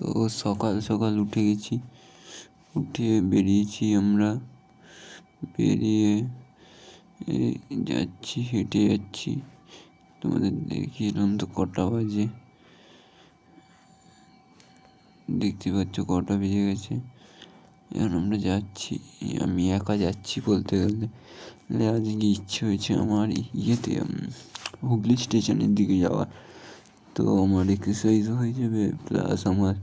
তো সকাল সকাল উঠে গেছি, উঠে বেরিয়েছি আমরা, বেরিয়ে যাচ্ছি, হেঁটে যাচ্ছি। তোমাদের দেখিয়েলাম তো কটা বাজে, দেখতে পাচ্ছ কটা বেজে গেছে। এখন আমরা যাচ্ছি, আমি একা যাচ্ছি বলতে গেলে। আজকে ইচ্ছে হয়েছে আমার হুগলি স্টেশনের দিকে যাওয়ার। তো আমার এক্সারসাইজও হয়ে যাবে, প্লাস আমার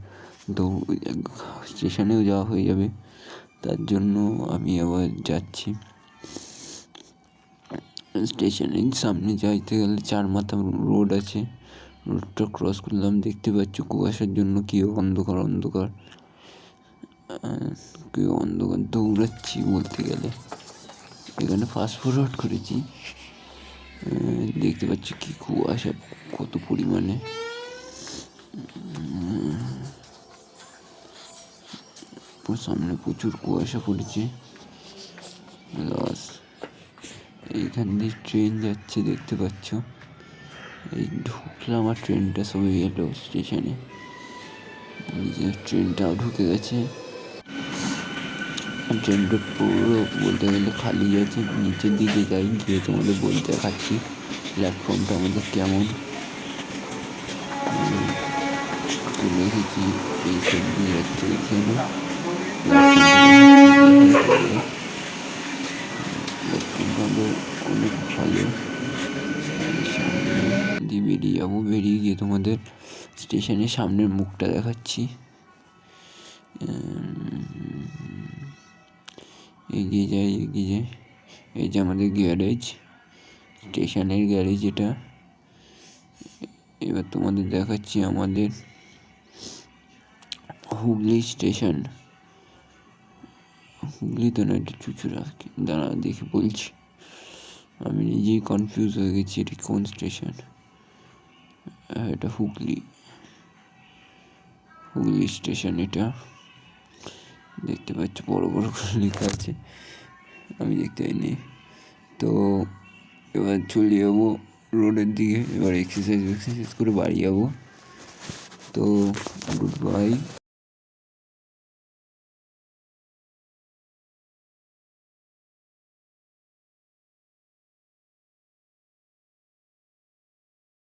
স্টেশনেও যাওয়া হয়ে যাবে। তার জন্য আমি আবার যাচ্ছি স্টেশনের সামনে। যাইতে গেলে 4 মাথা রোড আছে, রোডটা ক্রস করলাম। দেখতে পাচ্ছ কুয়াশার জন্য কি অন্ধকার দৌড়াচ্ছি বলতে গেলে। এখানে ফাস্ট ফরওয়ার্ড করেছি, দেখতে পাচ্ছি কি কুয়াশা কত পরিমাণে। সামনে প্রচুর কুয়াশা পড়েছে। এইখান দিয়ে ট্রেন যাচ্ছে, দেখতে পাচ্ছ। এই ঢুকলাম আর ট্রেনটা সবাই এলো স্টেশনে, ট্রেনটাও ঢুকে গেছে। ট্রেনটা পুরো বলতে গেলে খালি আছে। নিচের দিকে যাই, গিয়ে তোমাদের বলতে দেখাচ্ছি প্ল্যাটফর্মটা আমাদের কেমন। চলে এসেছি, এই সব দিয়ে যাচ্ছে এখানে। প্ল্যাটফর্মটা অনেক ভালো। দিয়ে বেরিয়ে যাবো, বেরিয়ে গিয়ে তোমাদের স্টেশনের সামনের মুখটা দেখাচ্ছি। এগিয়ে যাই। এই যে আমাদের গ্যারেজ, স্টেশনের গ্যারেজ এটা। এবার তোমাদের দেখাচ্ছি আমাদের হুগলি স্টেশন। হুগলি তো না, এটা চুচুড়া। দাঁড়া দেখে বলছি, আমি নিজেই কনফিউজ হয়ে গেছি এটা কোন স্টেশন। এটা হুগলি স্টেশন। এটা দেখতে পাচ্ছ বড় বড় করে লেখা আছে, আমি দেখতে পাইনি। তো এবার চলে যাবো রোডের দিকে। এবার এক্সারসাইজ করে বাড়ি যাবো। তো গুড বাই।